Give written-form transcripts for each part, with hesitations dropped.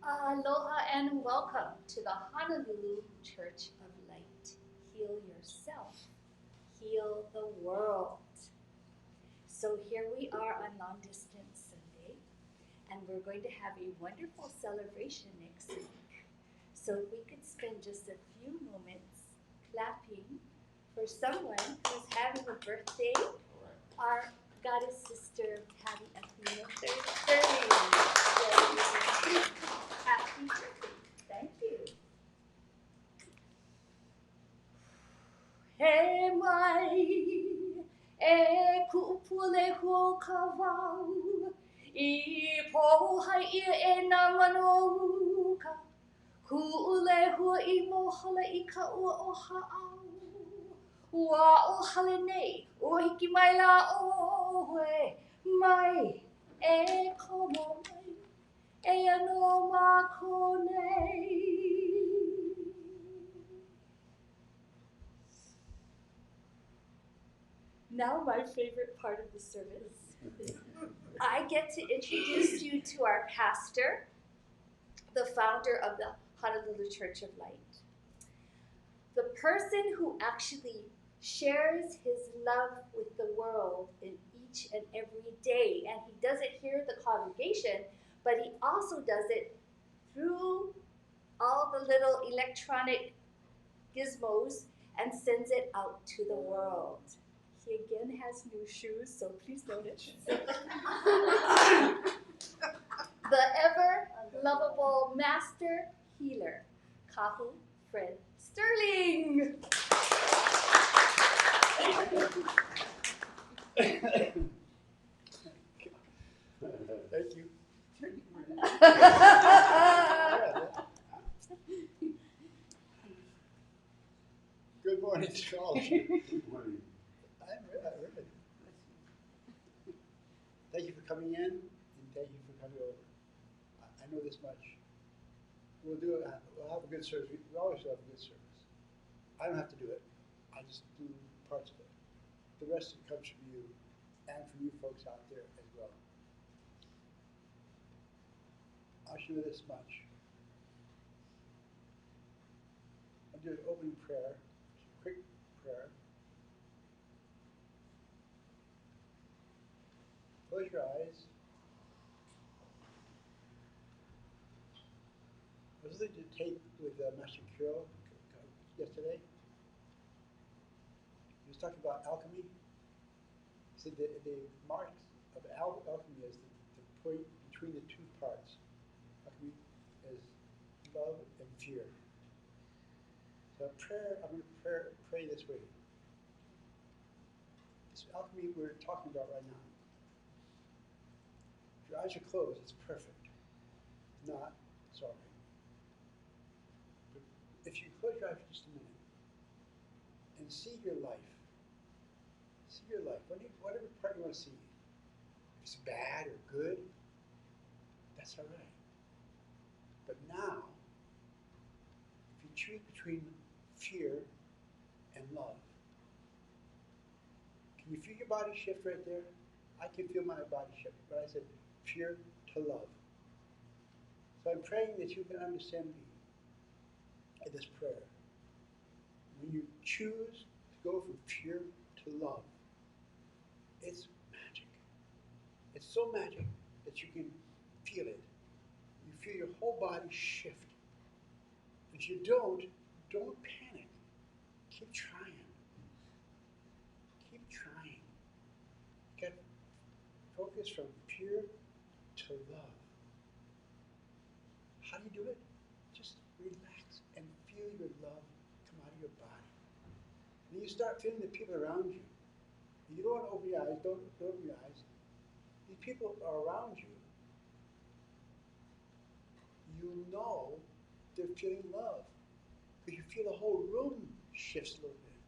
Aloha and welcome to the Honolulu Church of Light. Heal yourself, heal the world. So here we are on Long Distance Sunday, and we're going to have a wonderful celebration next week. So if we could spend just a few moments clapping for someone who's having a birthday, our goddess sister Patty Athena Sterling. Happy birthday. Thank you. He mai e kupule ho kawau I pohai ia e nā manuka kuule hua I mohala I ka ua o haau Ua o hale nei ua hiki mai la oe mai e komo mai e ano mako nei Now my favorite part of the service. I get to introduce you to our pastor, the founder of the Honolulu Church of Light. The person who actually shares his love with the world in each and every day. And he does it here at the congregation, but he also does it through all the little electronic gizmos and sends it out to the world. He again has new shoes, so please notice. The ever lovable master healer, Kahu Fred Sterling. Thank you. Good morning to all of you. Good morning. I'm really. Thank you for coming in, and thank you for coming over. I know this much. We'll have a good service. We always have a good service. I don't have to do it. I just do parts of it. The rest of it comes from you, and from you folks out there as well. I'll share this much. I'll do an opening prayer, just a quick prayer. Close your eyes. I was listening to tape with Master Kyo yesterday. He was talking about alchemy. He said the marks of alchemy is the point between the two parts. Alchemy is love and fear. So I'm going to pray this way. This alchemy we're talking about right now. If your eyes are closed, it's perfect. If not, it's all right. But if you close your eyes for just a minute and see your life, whatever part you want to see, if it's bad or good, that's all right. But now, if you choose between fear and love, can you feel your body shift right there? I can feel my body shift, but I said fear to love. So I'm praying that you can understand me in this prayer. When you choose to go from fear to love, it's magic. It's so magic that you can feel it. You feel your whole body shift. If you don't panic. Keep trying. Keep trying. Get focus from fear to love. How do you do it? Just relax and feel your love come out of your body. And you start feeling the people around you. You don't want to open your eyes. Don't open your eyes. These people are around you. You know they're feeling love. Because you feel the whole room shifts a little bit.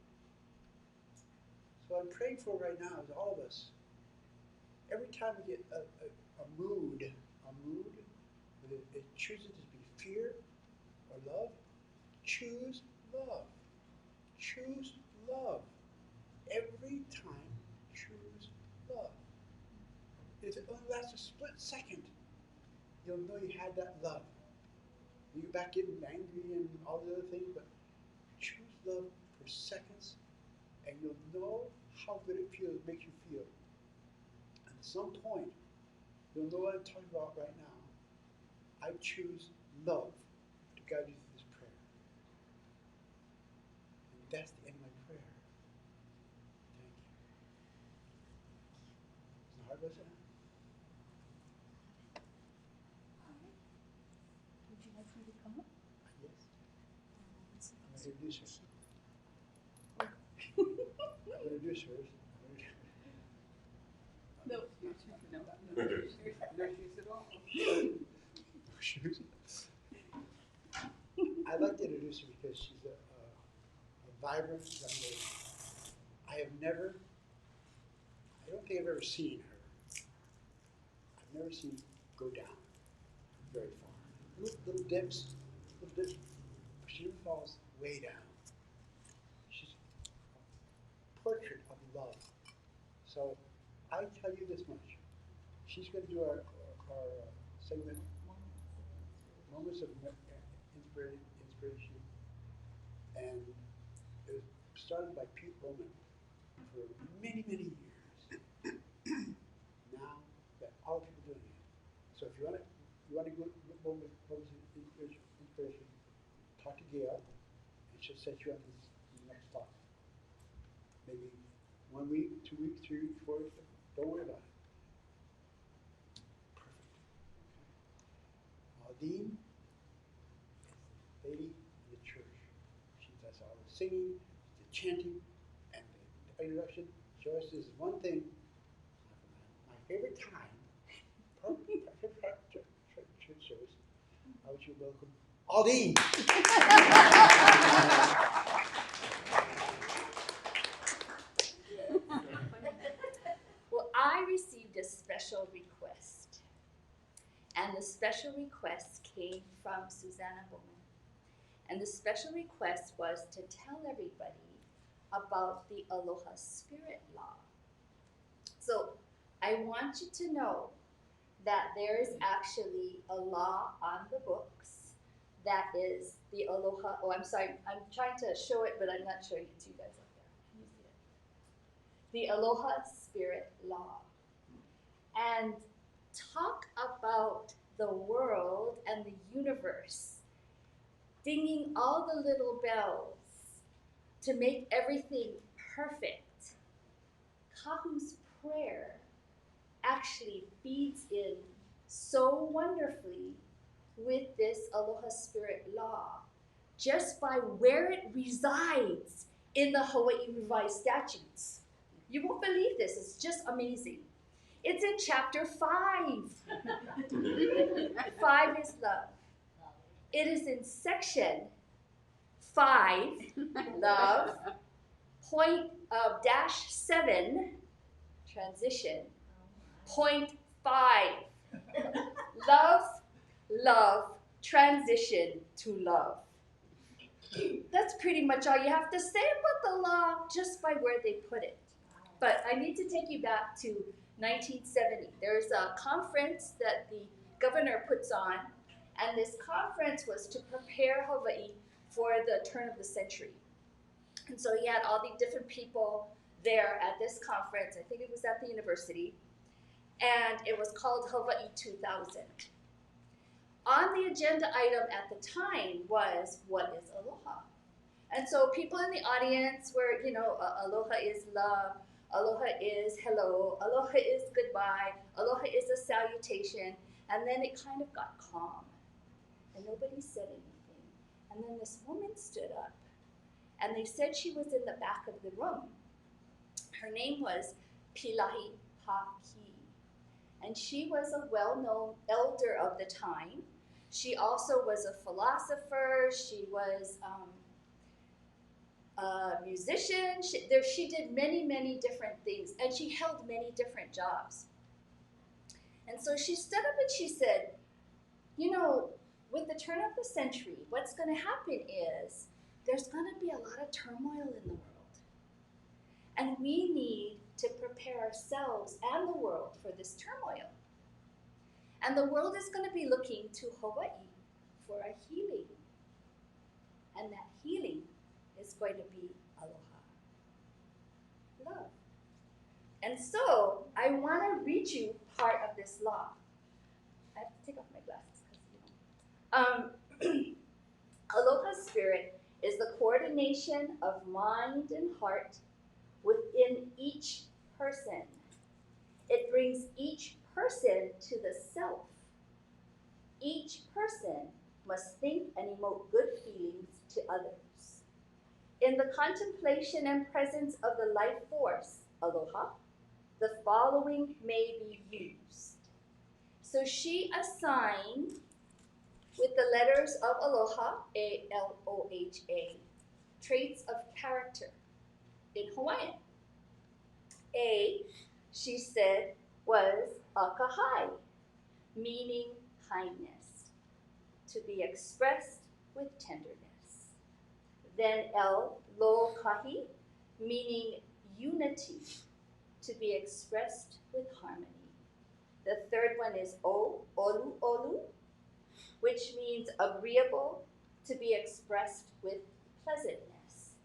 So I'm praying for right now is all of us. Every time we get a mood, whether it chooses to be fear or love, choose love. Choose love. Every time, choose love. If it only lasts a split second, you'll know you had that love. You get back getting angry and all the other things, but choose love for seconds, and you'll know how good it feels, makes you feel. And at some point, you'll know what I'm talking about right now. I choose love to guide you through this prayer. And that's the end of my prayer. Thank you. Isn't it hard, was it? Would you like me to come up? Yes. I'm going to introduce her. I'm going to introduce her. No, no shoes at all. Shoes. I'd like to introduce her because she's a vibrant young lady. I don't think I've ever seen her. I've never seen her go down very far. Little dips, but she never falls way down. She's a portrait of love. So I tell you this much. She's going to do our segment, Moments of Inspiration. And it was started by Pete Bowman for many, many years. Now that all people doing it. So if you want to go Moments of Inspiration, talk to Gail, and she'll set you up in the next talk. Maybe 1 week, 2 weeks, 3 weeks, 4 weeks. Don't worry about it. Perfect. Aldine is the lady in the church. She does all the singing, the chanting, and the introduction. Joyce is one thing. My favorite time. Church service. I would you welcome Aldine. Well, I received a special request, and the special request came from Susanna Bowman. And the special request was to tell everybody about the Aloha Spirit Law. So I want you to know that there is actually a law on the books that is the Aloha, I'm sorry, I'm trying to show it, but I'm not showing it to you guys up there. Can you see it? The Aloha Spirit Law. And talk about the world and the universe dinging all the little bells to make everything perfect. Kahu's prayer actually feeds in so wonderfully with this Aloha Spirit Law just by where it resides in the Hawaii Revised Statutes. You won't believe this, it's just amazing. It's in chapter 5. 5 is love. It is in section 5, love, point dash 7, transition, point 5, love, love, transition to love. That's pretty much all you have to say about the law just by where they put it. But I need to take you back to 1970. There's a conference that the governor puts on, and this conference was to prepare Hawaii for the turn of the century. And so he had all the different people there at this conference. I think it was at the university, and it was called Hawaii 2000. On the agenda item at the time was, what is aloha? And so people in the audience were, aloha is love, aloha is hello, aloha is goodbye, aloha is a salutation, and then it kind of got calm, and nobody said anything. And then this woman stood up, and they said she was in the back of the room. Her name was Pilahi Paki, and she was a well-known elder of the time. She also was a philosopher. She was a musician. She did many, many different things, and she held many different jobs. And so she stood up and she said, with the turn of the century, what's going to happen is there's going to be a lot of turmoil in the world. And we need to prepare ourselves and the world for this turmoil. And the world is going to be looking to Hawaii for a healing. And that healing is going to be aloha, love. And so I want to read you part of this law. I have to take off my glasses because aloha spirit is the coordination of mind and heart within each person. It brings each person to the self. Each person must think and emote good feelings to others. In the contemplation and presence of the life force, aloha, the following may be used. So she assigned with the letters of aloha, A-L-O-H-A, traits of character in Hawaiian. A, she said, was akahai, meaning kindness, to be expressed with tenderness. Then L, lo kahi, meaning unity, to be expressed with harmony. The third one is O, olu olu, which means agreeable, to be expressed with pleasantness.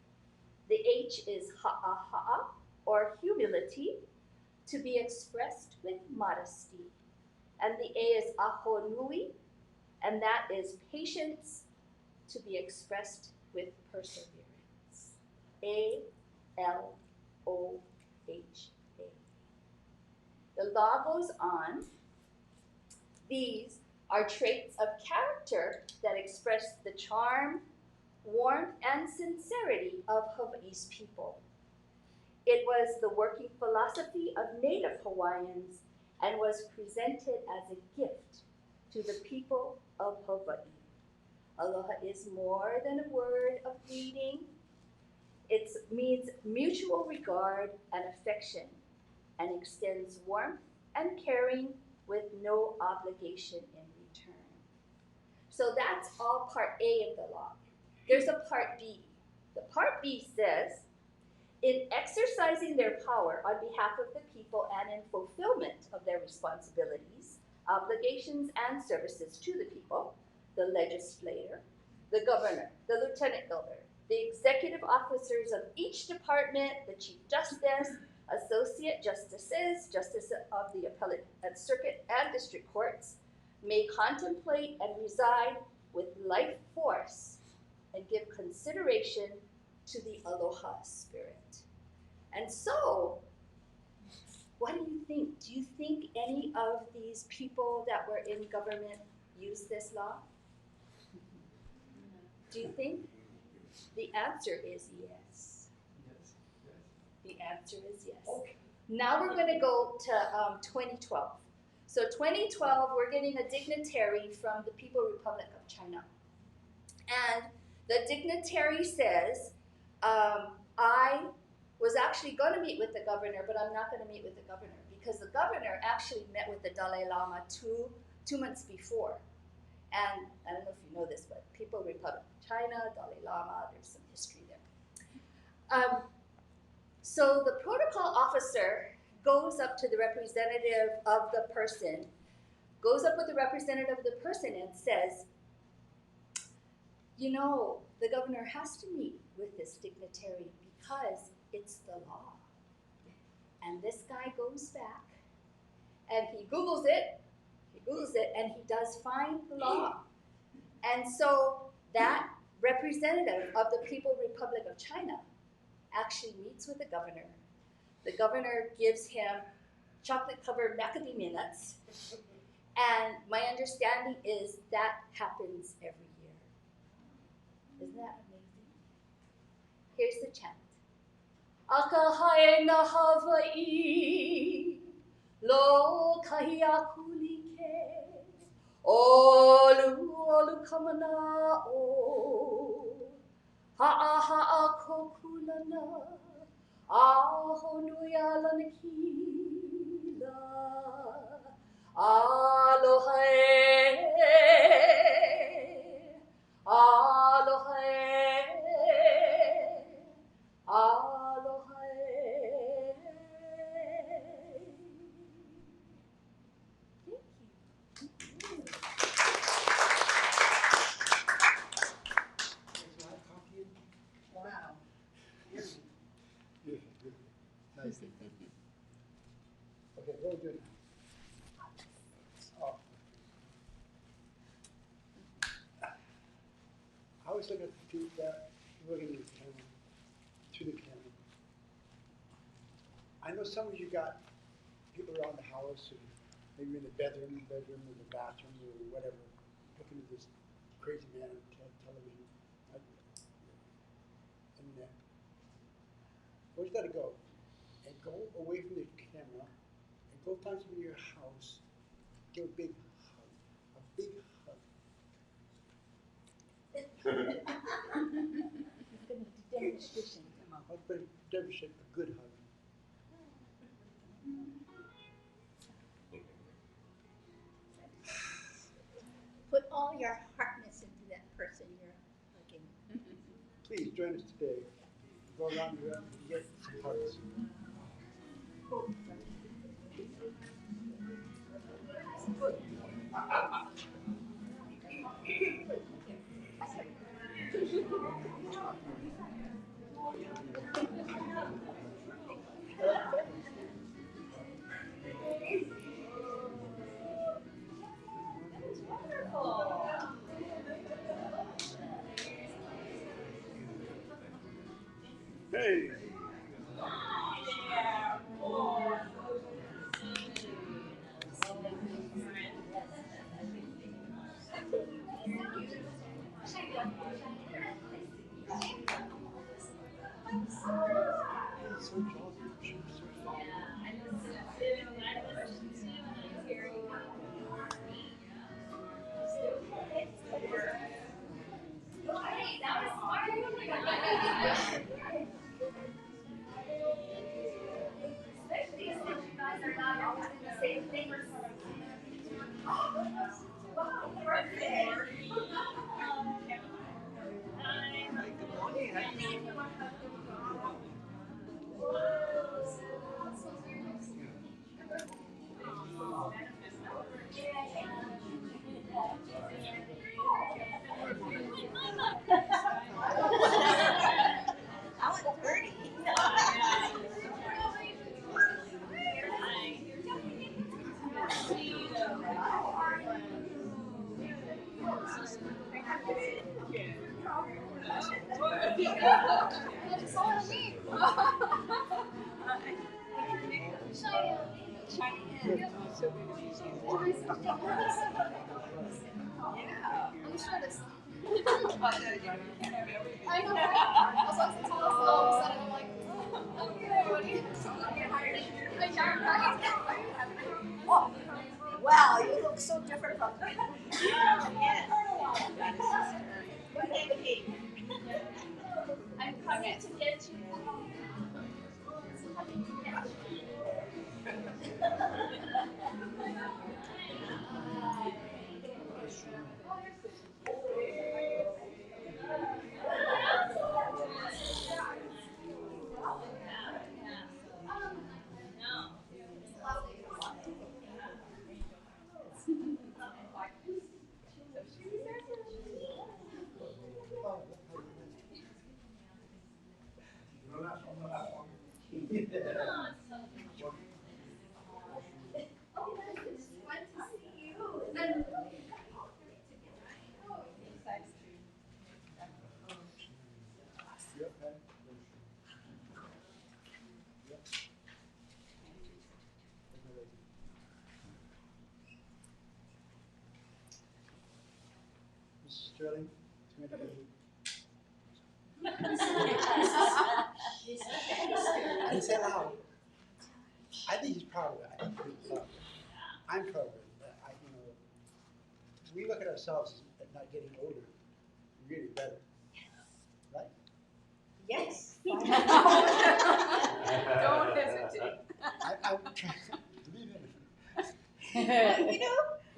The H is ha'a ha'a, or humility, to be expressed with modesty. And the A is aho nui, and that is patience, to be expressed with perseverance. A-L-O-H-A. The law goes on. These are traits of character that express the charm, warmth, and sincerity of Hawaii's people. It was the working philosophy of Native Hawaiians and was presented as a gift to the people of Hawaii. Aloha is more than a word of greeting. It means mutual regard and affection and extends warmth and caring with no obligation in return. So that's all part A of the law. There's a part B. The part B says, in exercising their power on behalf of the people and in fulfillment of their responsibilities, obligations, and services to the people, the legislator, the governor, the lieutenant governor, the executive officers of each department, the chief justice, associate justices, justices of the appellate and circuit and district courts, may contemplate and reside with life force and give consideration to the aloha spirit. And so, what do you think? Do you think any of these people that were in government used this law? Do you think? The answer is yes. Yes. The answer is yes. Okay. Now we're going to go to 2012. So 2012, we're getting a dignitary from the People's Republic of China. And the dignitary says, I was actually going to meet with the governor, but I'm not going to meet with the governor because the governor actually met with the Dalai Lama two months before. And I don't know if you know this, but People's Republic of China, Dalai Lama, there's some history there. So the protocol officer goes up to the representative of the person, goes up with the representative of the person and says, you know, the governor has to meet with this dignitary because it's the law. And this guy goes back and he Googles it, and he does find the law. And so that representative of the People's Republic of China actually meets with the governor. The governor gives him chocolate-covered macadamia nuts. And my understanding is that happens every year. Isn't that amazing? Here's the chant. Akahai na Hawaii, lo kahiakulike, olu olu kamana o, ha'a ha'a kokulana, aho nui ala nakila, aloha e, aloha e, aloha e. Thank you. Nice. Okay, what are we doing now? Oh. I always look at the people looking at the camera, to the camera. I know some of you got people around the house, or maybe in the bedroom, or the bathroom, or whatever, looking at this crazy man on television. And where's you got to go? And go away from the camera, and go find somebody in your house, give a big hug. A big hug. Demonstration. I'll demonstrate a good hug. Put all your heartness into that person you're hugging. Please join us today. Go around the room and get some hugs. Hey! So jolly. Especially since you guys are not always in the same thing. I was 30. I'm the shortest. I know, right? I was like the tallest, and all of a sudden I'm like, okay, what do you? I know, right? Oh, wow, you look so different from me. I'm coming to get you. Mrs. Sterling, I didn't say it loud. I think he's proud of it. I think he's proud of it. I'm proud of it. We look at ourselves as not getting older, really better. Right? Yes. Don't hesitate. I'm trying to believe in it.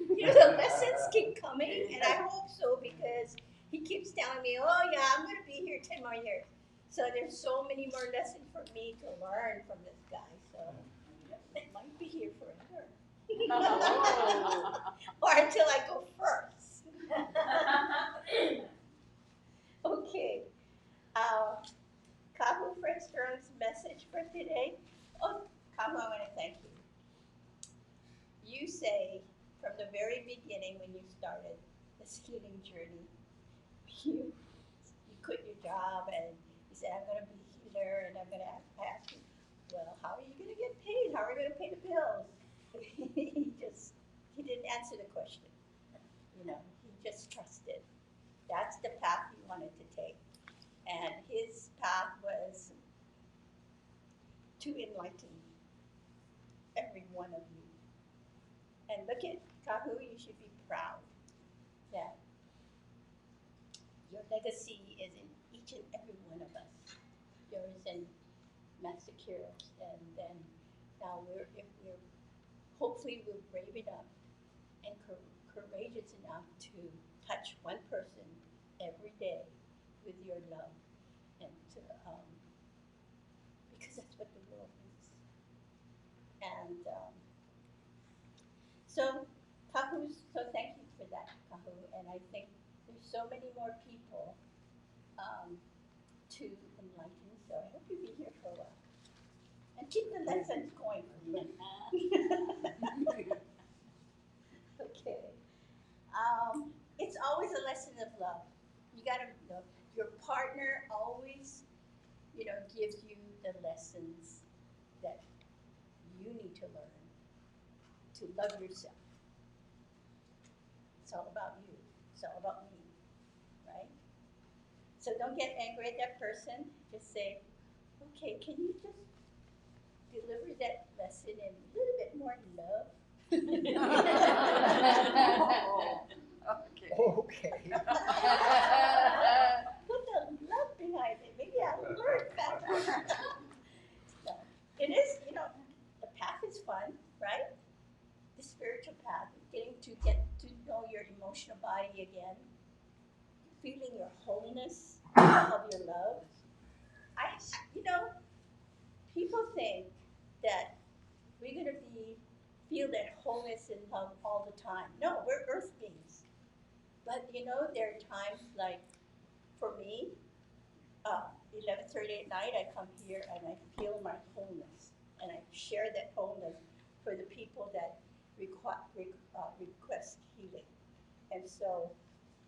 The lessons keep coming, and I hope so, because he keeps telling me, oh yeah, I'm going to be here 10 more years. So there's so many more lessons for me to learn from this guy. So I might be here forever. Or until I go first. Okay. Kahu Fred Sterling's message for today Oh, Kahu, I want to thank you. You say from the very beginning when you started this healing journey, you, you quit your job and you said, I'm going to be a healer and I'm going to ask you, well, how are you going to get paid? How are you going to pay the bills? He didn't answer the question. You know, he just trusted. That's the path he wanted to take. And his path was to enlighten every one of you. And look at Kahu, you should be proud that your legacy is in each and every one of us. Yours and Master Kyril's. And then now if we're hopefully we're brave enough and courageous enough to touch one person every day with your love and to, because that's what the world needs. And so thank you for that, Kahu. And I think there's so many more people to enlighten. So I hope you'll be here for a while. And keep the lessons going. Okay. It's always a lesson of love. You gotta know your partner always, gives you the lessons that you need to learn to love yourself. It's all about you. It's all about me, right? So don't get angry at that person. Just say, okay, can you just deliver that lesson in a little bit more love? Okay. Okay. Put the love behind it. Maybe I'll learn faster. So, it is, the path is fun, right? The spiritual path, getting to get to know your emotional body again, feeling your wholeness of your love. People think that we're going to feel that wholeness and love all the time. No, we're earth beings. But there are times like, for me, 11:30 at night, I come here and I feel my wholeness, and I share that wholeness for the people that request healing. And so,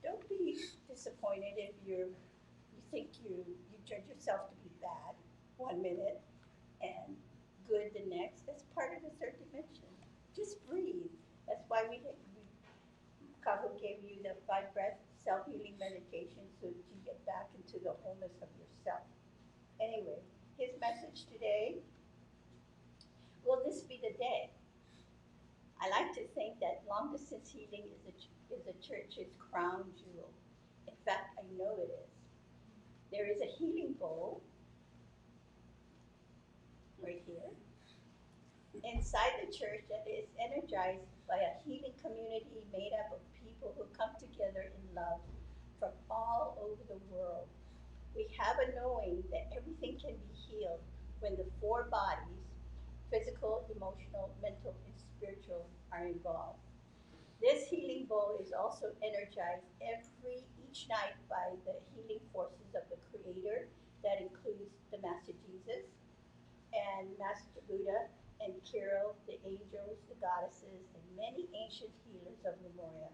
don't be disappointed if you think you judge yourself to be bad 1 minute and good the next. That's part of the third dimension. Just breathe. That's why Kahu gave you the 5 breath self-healing meditation so that you get back into the wholeness of yourself. Anyway, his message today, will this be the day? I like to think that long distance healing is the church's crown jewel. In fact, I know it is. There is a healing bowl right here inside the church that is energized by a healing community made up of people who come together in love from all over the world. We have a knowing that everything can be healed when the 4 bodies, physical, emotional, mental, and spiritual, are involved. This healing bowl is also energized each night by the healing forces of the Creator. That includes the Master Jesus and Master Buddha and Kyril, the angels, the goddesses, and many ancient healers of Lemuria.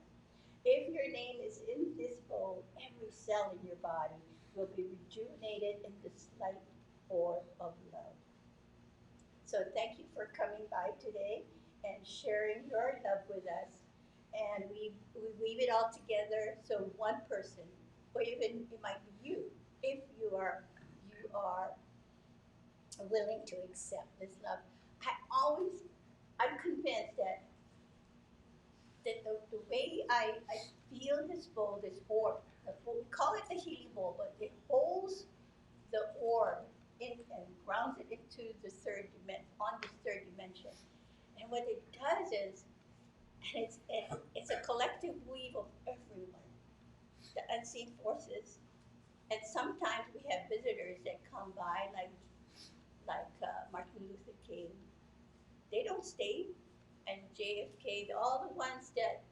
If your name is in this bowl, every cell in your body will be rejuvenated in this light orb of love. So thank you for coming by today and sharing your love with us. And we weave it all together so one person, or even it might be you, if you are willing to accept this love. I'm convinced that the way I feel this bowl, this orb, we call it the healing bowl, but it holds the orb in and grounds it into the third dimension. And what it does is, it's a collective weave of everyone, the unseen forces. And sometimes we have visitors that come by, like Martin Luther King. They don't stay, and JFK, all the ones that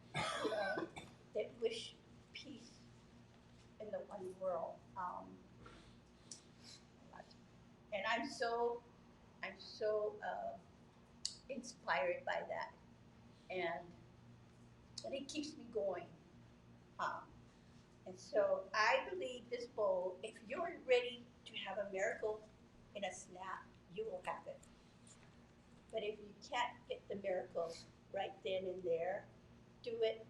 that wish peace in the one world. And I'm so I'm so inspired by that, and it keeps me going. Um, and so I believe this bowl, if you're ready to have a miracle in a snap, you will have it. But if you can't get the miracle right then and there, do it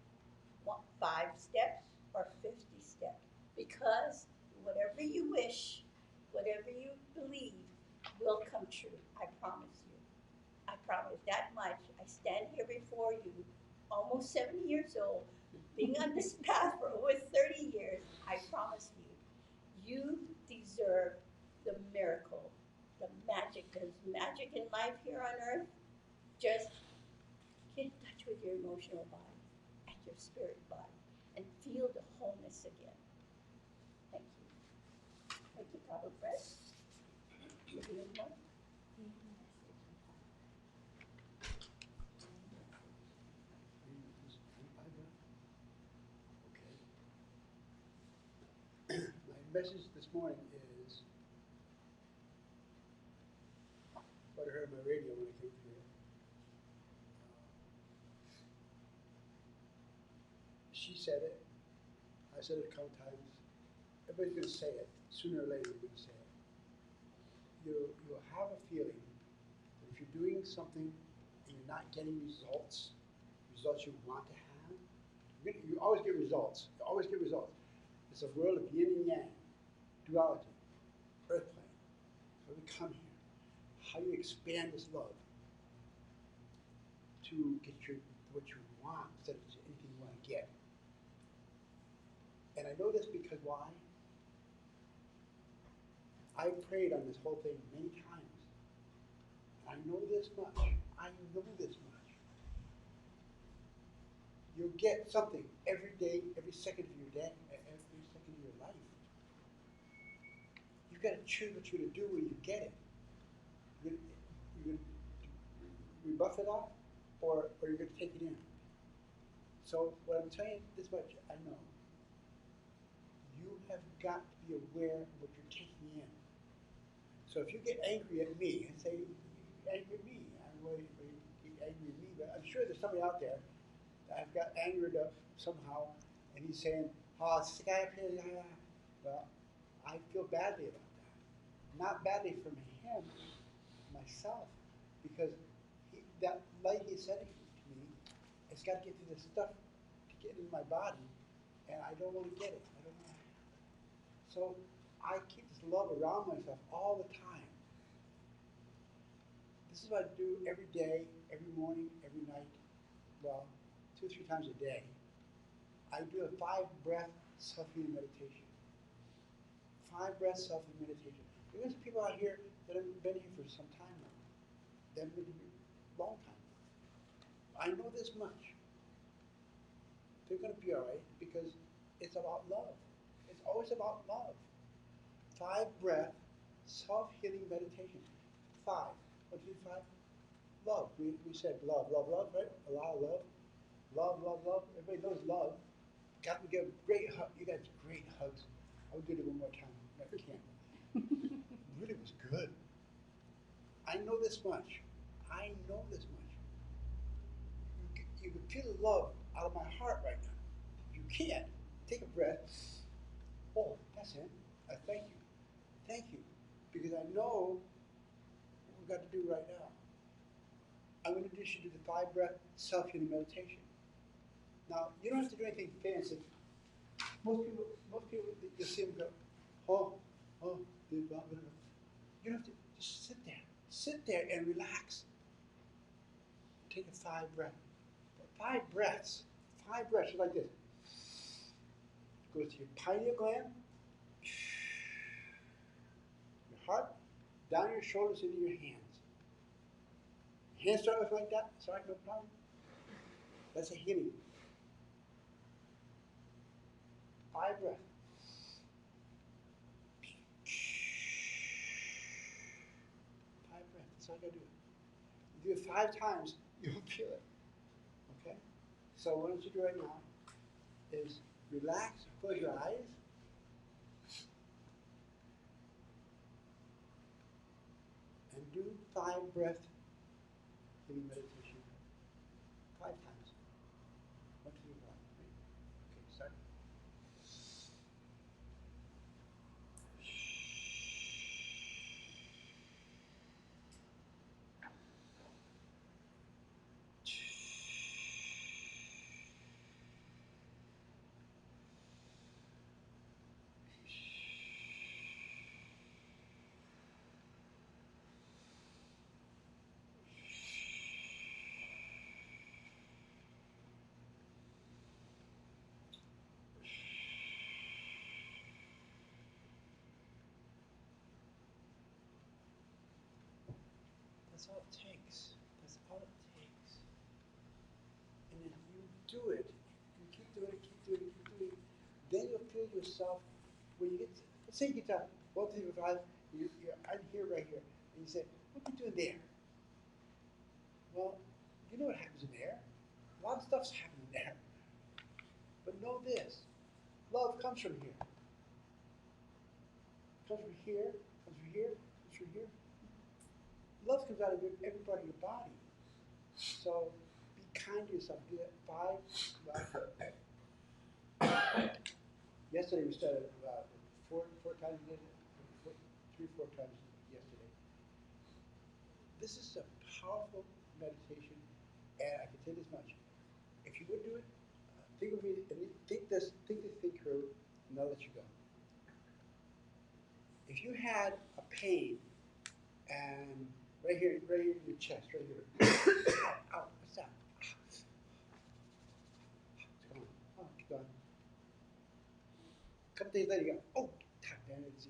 5 steps or 50 steps. Because whatever you wish, whatever you believe, will come true. I promise you. I promise that much. I stand here before you, almost 70 years old, being on this path for over 30 years. I promise you, you deserve the miracle, the magic. There's magic in life here on earth. Just get in touch with your emotional body and your spirit body and feel the wholeness again. Thank you. Thank you, Papa Fred. Okay. My message this morning is what I heard on my radio when I came here. She said it. I said it a couple times. Everybody's going to say it. Sooner or later, you're going to say it. You'll have a feeling that if you're doing something and you're not getting results you want to have, you always get results. You always get results. It's a world of yin and yang, duality, earth plane. So we come here. How do you expand this love to get what you want instead of anything you want to get? And I know this because why? I prayed on this whole thing many times. I know this much. I know this much. You'll get something every day, every second of your day, every second of your life. You've got to choose what you're going to do when you get it. You're going to rebuff it off, or you're going to take it in. So what I'm saying this much, I know. You have got to be aware of what you're taking in. So if you get angry at me and say, you're angry at me, I'm worried for you to get angry at me, but I'm sure there's somebody out there that I've got angered up somehow, and he's saying, oh, it's the guy up here. Well, I feel badly about that. Not badly from him, myself, because that light he's sending to me, it's got to get through this stuff to get into my body, and I don't want to get it. I don't want to. So I keep this love around myself all the time. This is what I do every day, every morning, every night. Well, 2 or 3 times a day. I do a 5-breath self-healing meditation. 5-breath self-healing meditation. There's people out here that have been here for some time now. They've been here a long time. I know this much. They're going to be all right because it's about love. It's always about love. 5-breath self-healing meditation. 5. 1, 2, 5. Love. We said love, love, love, right? A lot of love. Love, love, love. Everybody knows love. Got to give a great hug. You guys great hugs. I would do it one more time. No, I can't. Really was good. I know this much. I know this much. You can feel the love out of my heart right now. If you can't, take a breath. Oh, that's it. I thank you. Thank you. Because I know what we've got to do right now. I'm going to introduce you to the 5-breath self-healing meditation. Now, you don't have to do anything fancy. Most people, you see them go, oh, you don't have to, just sit there. Sit there and relax. Take a 5 breath. 5 breaths. 5 breaths like this. Go to your pineal gland, your heart, down your shoulders into your hands. Hands start off like that. Sorry, no problem. That's a healing. 5 breaths. That's all I gotta do. You do it 5 times, you'll feel it. Okay? So what I want you to do right now is relax, close your eyes. And do 5 breath healing meditation 5 times. 1, 2, 3, 4. Okay, start. That's all it takes. That's all it takes. And if you do it, you keep doing it, keep doing it, keep doing it, then you'll feel yourself when you get, let's say you get to 1, 2, 3, 4, 5, you're here, right here, and you say, what are you doing there? Well, you know what happens in there. A lot of stuff's happening there. But know this, love comes from here. Comes from here, comes from here, comes from here. Love comes out of every part of your body. So be kind to yourself. Do that 5. Yesterday we started 4 times. We did it 3 or 4 times yesterday. This is a powerful meditation, and I can say this much: if you would do it, think of me, think this thing through, and I'll let you go. If you had a pain, and right here in your chest, right here. Ow, what's that? It's gone. Oh, it's gone. A couple days later, you go, oh, damn it,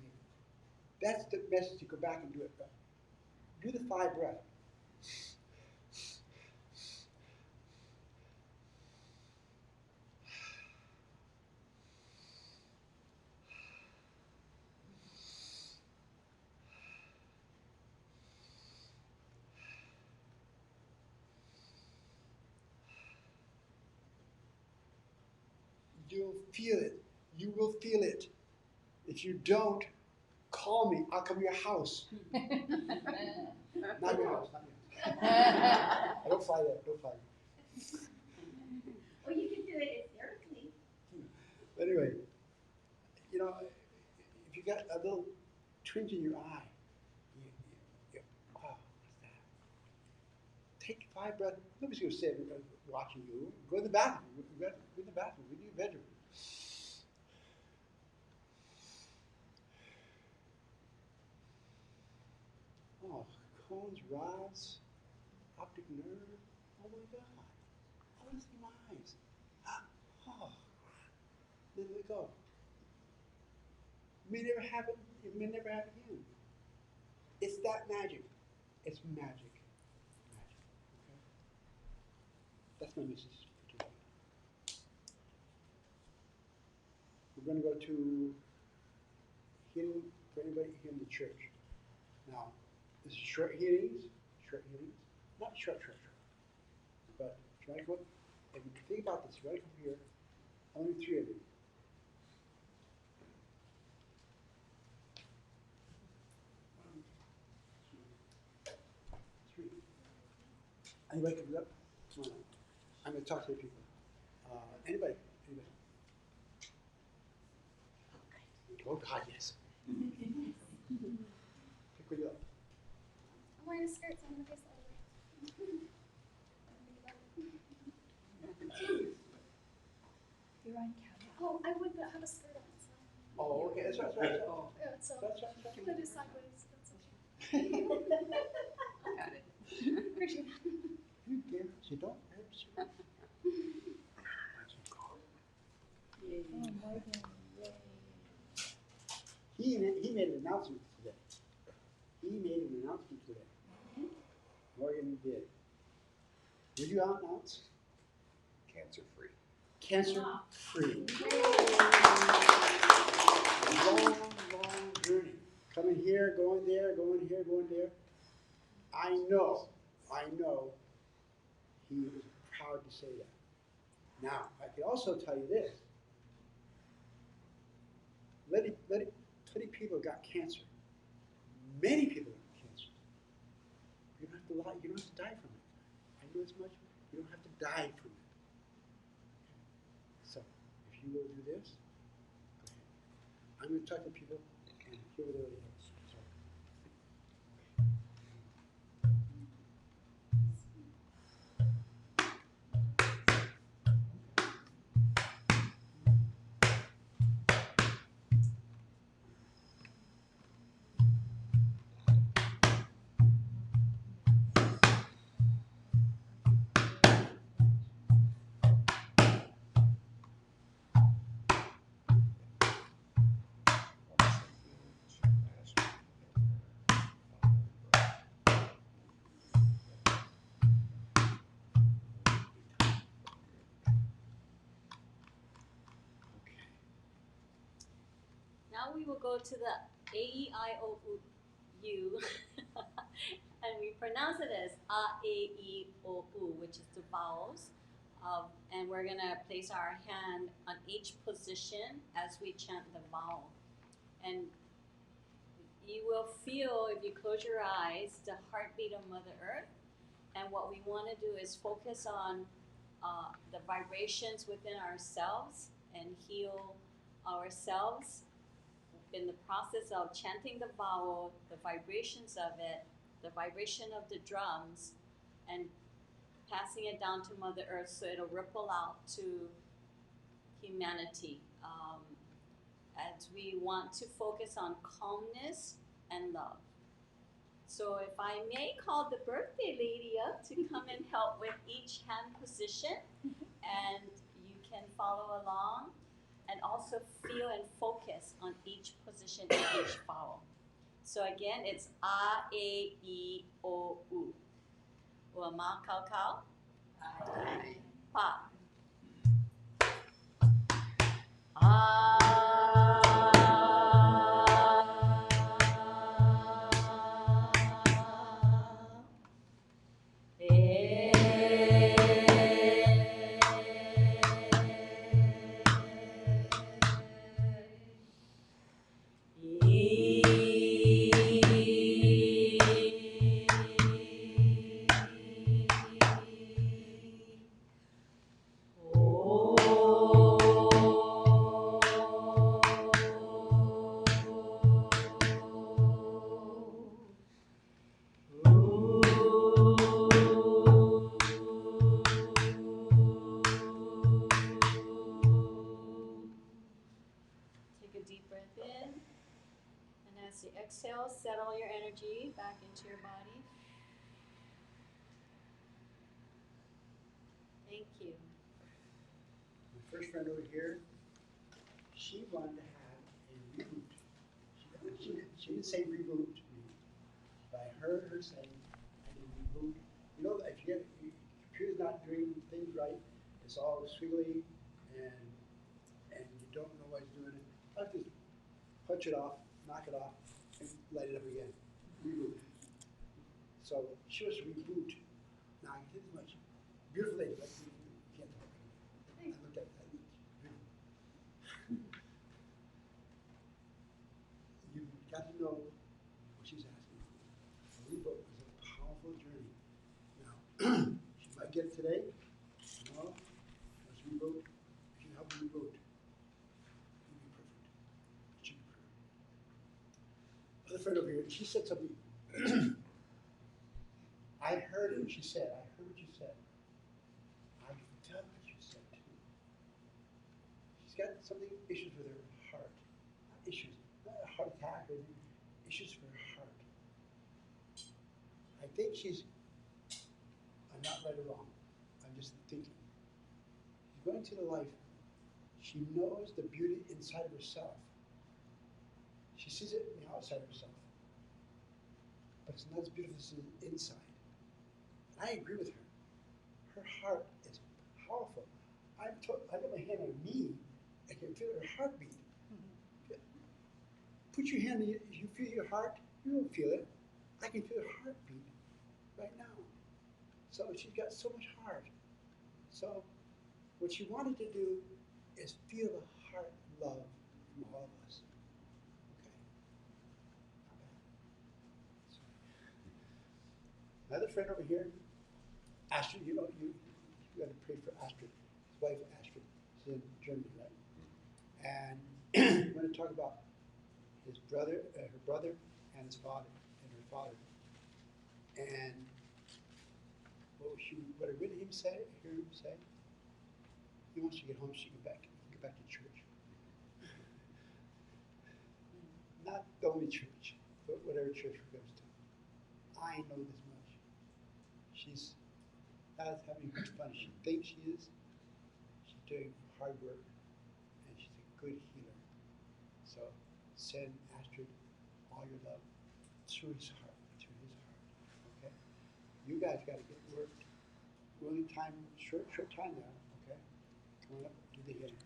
that's the message to go back and do it. Do the 5 breaths. You'll feel it. You will feel it. If you don't, call me. I'll come to your house. Not your house, not your house. I don't fly there. Don't fly. Or you can do it hysterically. But anyway, you know, if you got a little twinge in your eye, oh, what's that? Take 5 breaths. Nobody's going to say it watching you. Go to the bathroom. Go to the bathroom. Go to your bedroom. Oh, cones, rods, optic nerve. Oh my God. I want to see my eyes. Oh, then let it go. It may never happen. It may never happen again. It's that magic. It's magic. Magic. Okay? That's my message for today. We're going to go to healing for anybody here in the church. Now, this is short healings, not short. But try to go, if you think about this, right over here, only 3 of you. 1, 2, 3. Anybody comes up? Come on. I'm going to talk to the people. Anybody? Oh God, yes. Pick what you up. I'm wearing a skirt, so I'm gonna face the other way. You're on camera. Oh, I would, but I have a skirt on, so. Oh, okay, that's right. Oh, Yeah, so That's right. I'm gonna do sideways, so that's okay. got it. Appreciate it. You care, you don't. He made an announcement today. Morgan did. Did you announce? Cancer-free. Cancer-free. Long journey. Coming here, going there, going here, going there. I know he was proud to say that. Now, I can also tell you this. Many people got cancer. Many people got cancer. do as much. You don't have to die from it. So, if you will do this, go ahead. I'm going to talk to people and hear what everybody else. So, okay. Now we will go to the A-E-I-O-U, and we pronounce it as A-E-I-O-U, which is the vowels. And we're gonna place our hand on each position as we chant the vowel. And you will feel, if you close your eyes, the heartbeat of Mother Earth. And what we wanna do is focus on the vibrations within ourselves and heal ourselves in the process of chanting the vowel, the vibrations of it, the vibration of the drums, and passing it down to Mother Earth so it'll ripple out to humanity. As we want to focus on calmness and love. So if I may call the birthday lady up to come and help with each hand position, and you can follow along. And also feel and focus on each position in each vowel. So again, it's A-A-E-O-U. Ma Kao Kao. Pa. Take a deep breath in, and as you exhale, settle your energy back into your body. Thank you. My first friend over here, she wanted to have a reboot. She didn't say reboot to me, but I heard her say, I need a reboot. You know, if your computer's not doing things right, it's all squiggly and you don't know why it's doing it, I just punch it off, knock it off, and light it up again. Reboot. So she was reboot. Now I did much. Beautiful lady, but you can't talk. I looked at that. You've got to know what she's asking for. A reboot is a powerful journey. Now, she might get it today, tomorrow, let's reboot. If you help her reboot, it'll be perfect. It should be perfect. Other friend over here, she said something. I heard what she said. I heard what you said. I can tell what you said too. She's got something, issues with her heart. Not issues, not a heart attack or anything. Issues with her heart. I think she's, I'm not right or wrong. I'm just thinking. She's going to the life. She knows the beauty inside of herself. She sees it in the outside of herself. But it's not as beautiful as the inside. I agree with her. Her heart is powerful. I put my hand on me, I can feel her heartbeat. Put your hand in, you feel your heart, you don't feel it. I can feel her heartbeat right now. So she's got so much heart. So what she wanted to do is feel the heart love from all of us. Okay? Not bad. Another friend over here, Astrid, you know, you got to pray for Astrid, his wife Astrid. She's in Germany, right? And I'm going to talk about his brother, her brother, and his father, and her father. And what I really hear him say, he wants to get home so he can get back to church. Not the only church, but whatever church he goes to. I know this much. She's not having much fun as she thinks she is. She's doing hard work, and she's a good healer. So send Astrid all your love to his heart, okay? You guys got to get worked. Only time, short time now, okay? Come on up, do the healing.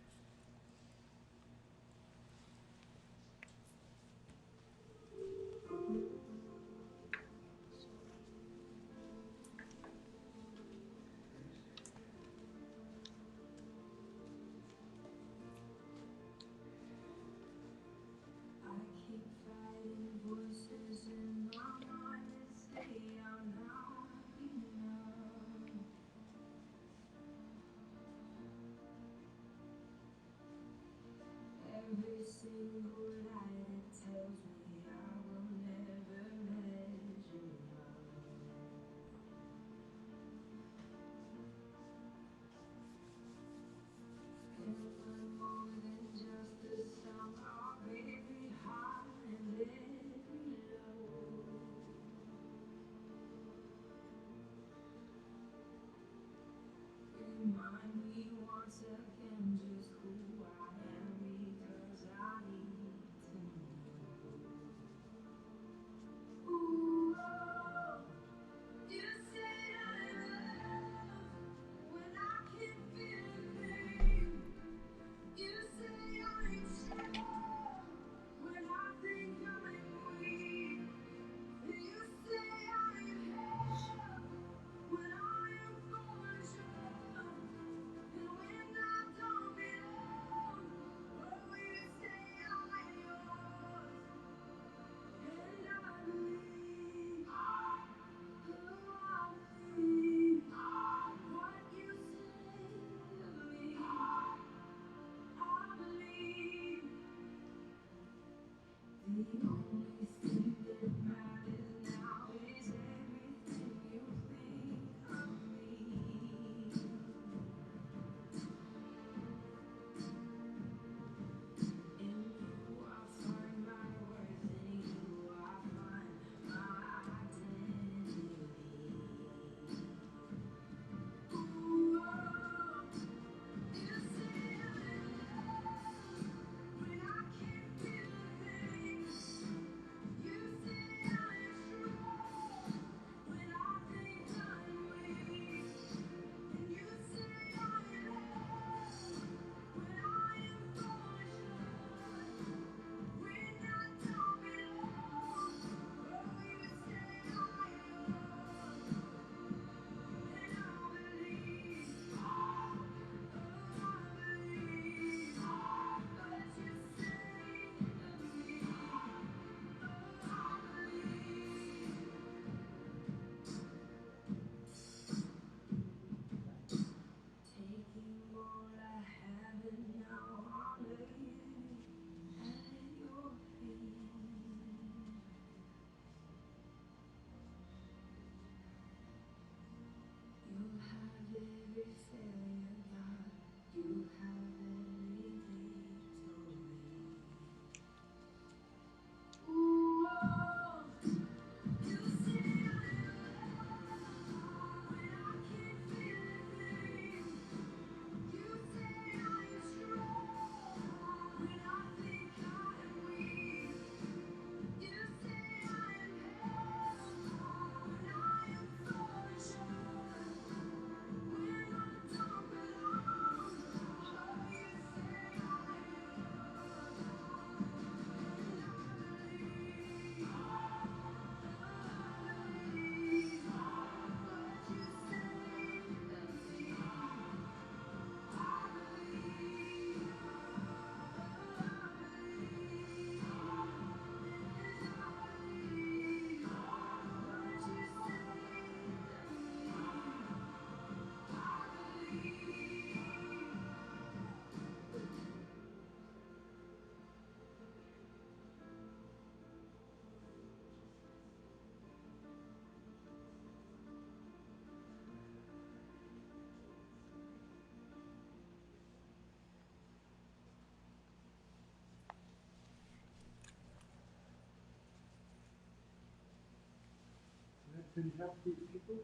Can you help these people?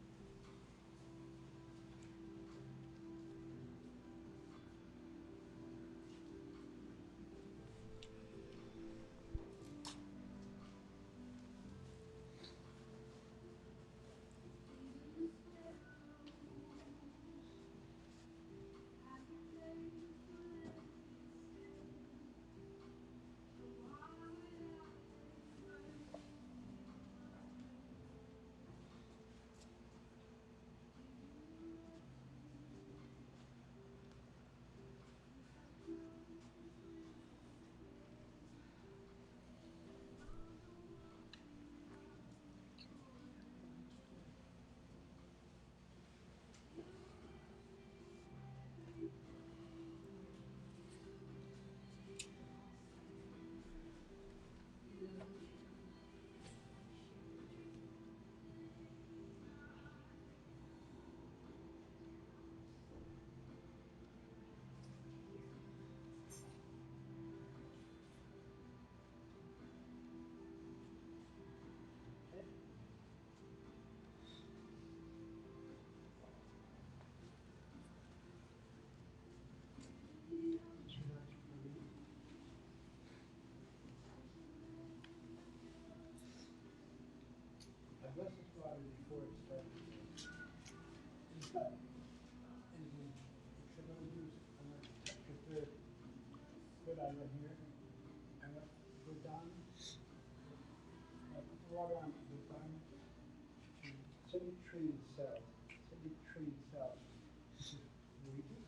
I bless this water before it starts. It's not anything except I'm gonna use, I'm gonna touch the third foot out of here. I'm gonna go down. Put the water on the bottom. Semi-trained cells. Semi-trained cells. This is Luigi.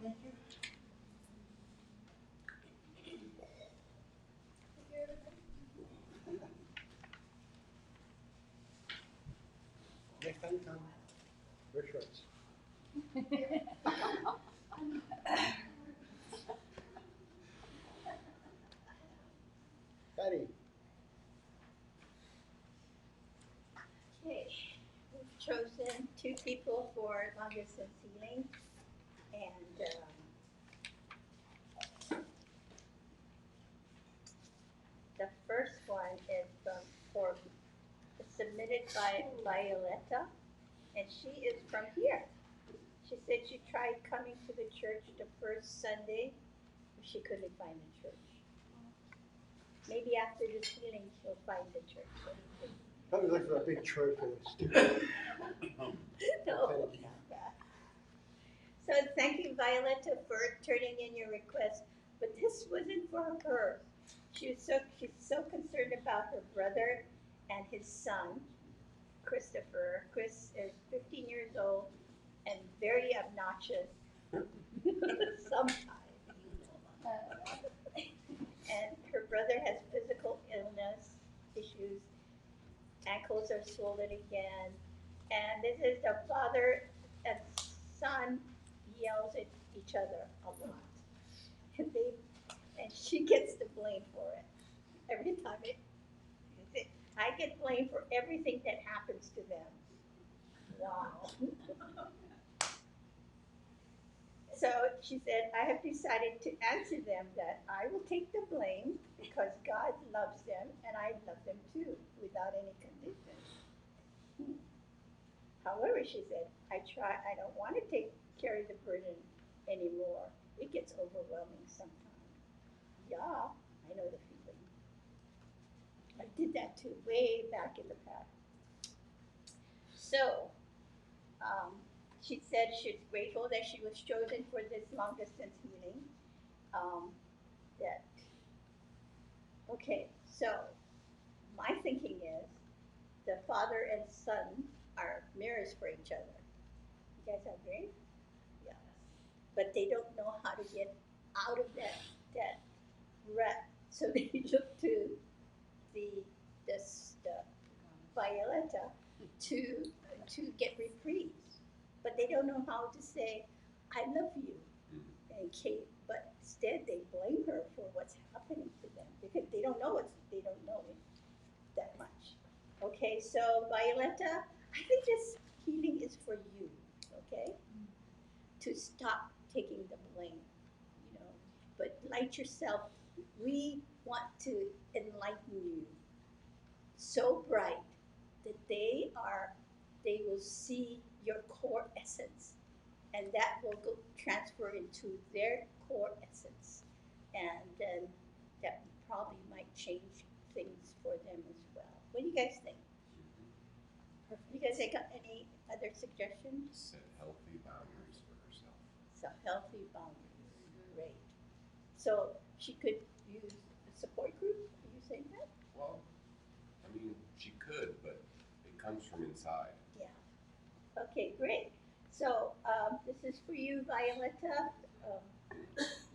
Thank you. Next time, come. Wear shorts. Patty. Okay, we've chosen 2 people for long distance healing, and the first one is submitted by Violetta, and she is from here. She said she tried coming to the church the first Sunday, but she couldn't find the church. Maybe after this healing, she'll find the church. What do you think? Probably look for a big church for the students. No, not that. So thank you, Violetta, for turning in your request, but this wasn't for her. She's so concerned about her brother and his son, Christopher. Chris is 15 years old and very obnoxious sometimes. And her brother has physical illness issues, ankles are swollen again, and this is the father and son yells at each other a lot. And she gets the blame for it. Every time I get blamed for everything that happens to them. Wow. So she said, I have decided to answer them that I will take the blame because God loves them and I love them too, without any condition. However, she said, I don't want to carry the burden anymore. It gets overwhelming sometimes. Yeah, I know the feeling. I did that too, way back in the past. So, she said she's grateful that she was chosen for this long distance healing. Okay, so my thinking is the father and son are mirrors for each other. You guys agree? Yeah. But they don't know how to get out of that rut. So they look to the Violetta to get reprise. But they don't know how to say, I love you. And Kate, but instead they blame her for what's happening to them because they don't know it that much. Okay, so Violetta, I think this healing is for you, okay? To stop taking the blame, you know, but light yourself. We want to enlighten you so bright that they will see your core essence, and that will go transfer into their core essence, and then that probably might change things for them as well. What do you guys think? You guys got any other suggestions? Set healthy boundaries for herself. So healthy boundaries, great. So she could use a support group. Are you saying that? Well, I mean, she could, but it comes from inside. Yeah. Okay, great. So this is for you, Violetta.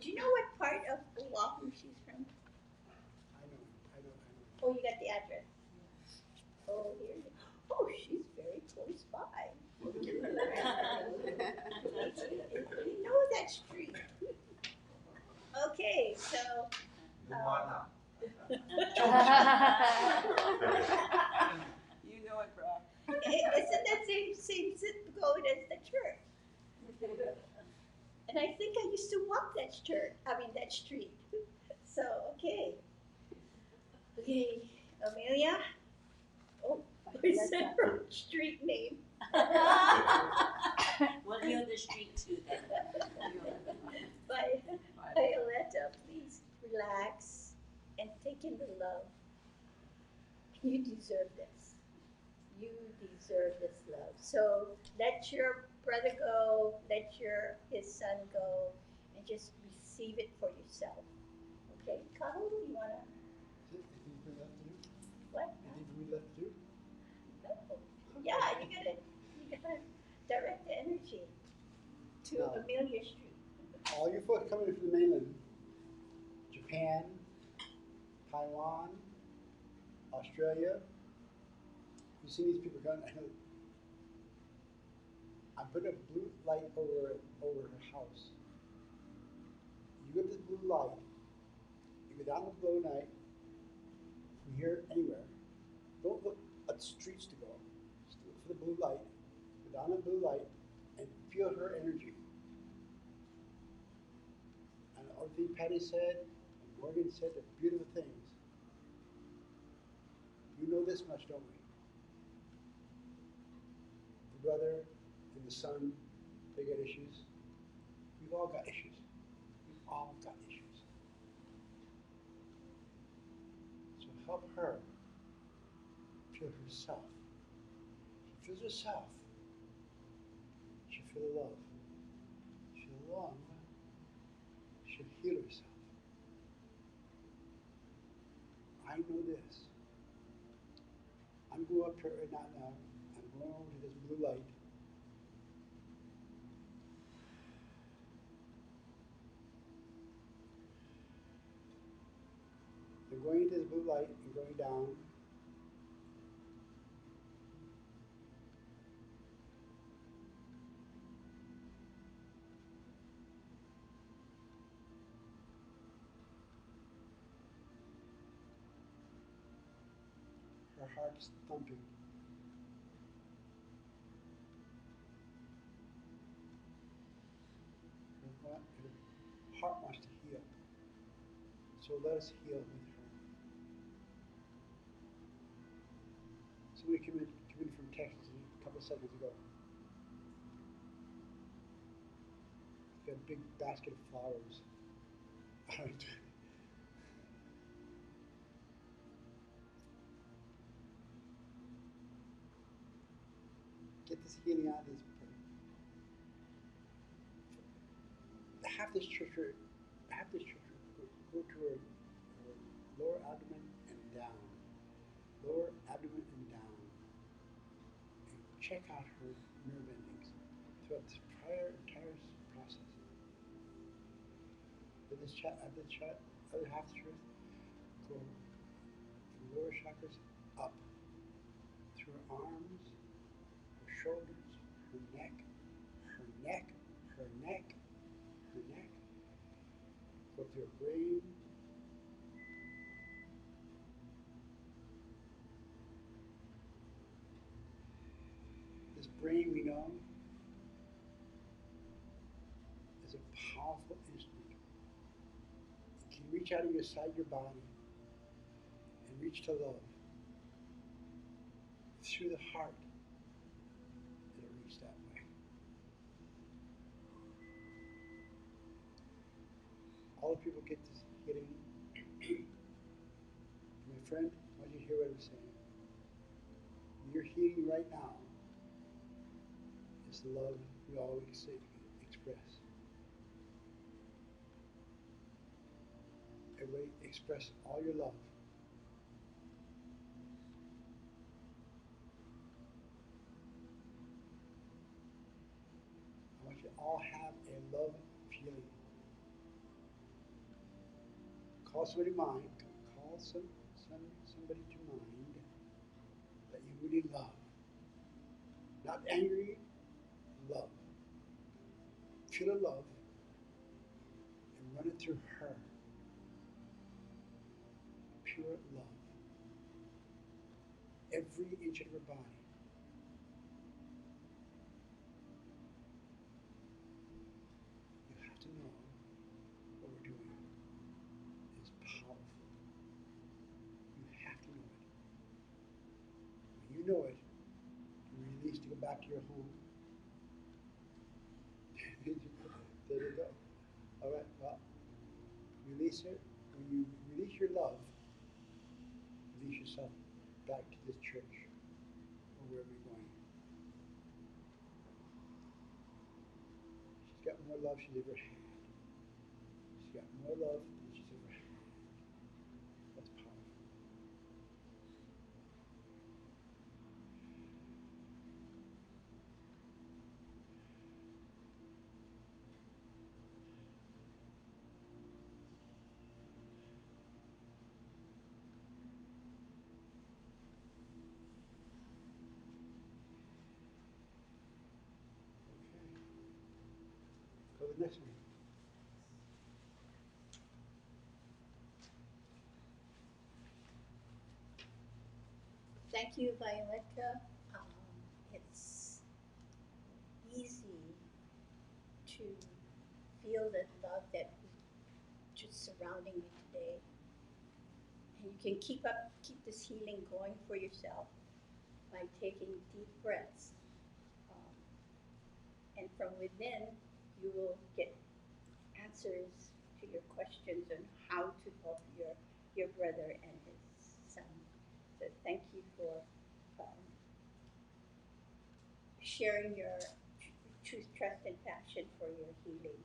Do you know what part of Oahu she's from? I know. Oh, you got the address. Oh, here. Oh, she's very close by. You know that street. Okay, so. You know it, Brad. Isn't that same zip code as the church? And I think I used to walk that street. So, okay. Okay, Amelia. Oh, I said her street name. We'll heal the street too then. Violetta, please relax and take in the love. You deserve this. You deserve this love. So let your brother go, let his son go, and just receive it for yourself. Okay, Kaho, you wanna Anything we left to do? what? Anything we left to do? No. Yeah, you gotta direct the energy to No. Amelia Street. All you folks coming in from the mainland, Japan, Taiwan, Australia, you see these people coming, I know. I put a blue light over her house. You get this blue light, you go down the blue light, from here anywhere. Don't look at the streets to go. Just look for the blue light. Go down the blue light and feel her energy. And everything Patty said, and Morgan said, are beautiful things. You know this much, don't we? The brother and the son, they got issues. We've all got issues. We've all got issues. So help her feel herself. She feels herself. She'll feel the love. She'll love. She'll heal herself. I know this. I'm going up to her right now. I'm going over to this blue light. I'm going into this blue light and going down. Her heart's thumping. Her heart wants to heal. So let us heal with her. Somebody came in from Texas a couple of seconds ago. Got a big basket of flowers. Get this healing out of these people. Have this church go to her lower abdomen and down. check out her nerve endings throughout this entire process. Did this other half truth go from lower chakras up through her arms, her shoulders, her neck, her neck, her neck, her neck, go through her brain. This brain, we know, is a powerful instrument. It can reach out inside your body and reach to love. Through the heart, it'll reach that way. All the people get in. My friend, I want you to hear what I'm saying. You're healing right now. It's the love you always express. Everybody express all your love. I want you to all have a love feeling. Call somebody to mind. Call somebody to mind that you really love. Not angry, love. Feel the love and run it through her. Pure love. Every inch of her body. You have to know what we're doing is powerful. You have to know it. When you know it, you release to go back to your home. There you go. All right, well, release it. When you release your love, release yourself back to this church or wherever you're going. She's got more love she's ever had. She's got more love than she's ever had. That's powerful. Okay. Go to the next one. Thank you, Violetta. It's easy to feel the love that is just surrounding you today. And you can keep this healing going for yourself by taking deep breaths. And from within, you will get answers to your questions on how to help your brother and his son. So thank you for sharing your truth, trust, and passion for your healing.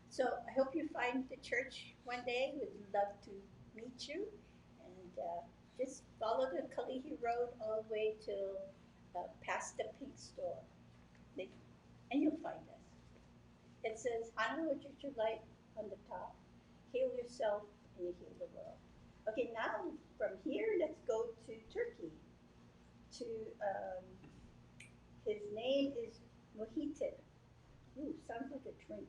So I hope you find the church one day. We'd love to meet you. And just follow the Kalihi Road all the way till past the pink store. And you'll find us. It says, Honolulu Church of Light on the top. Heal yourself and you heal the world. Okay, now from here, let's go to Turkey. His name is Mohiten. Ooh, sounds like a drink.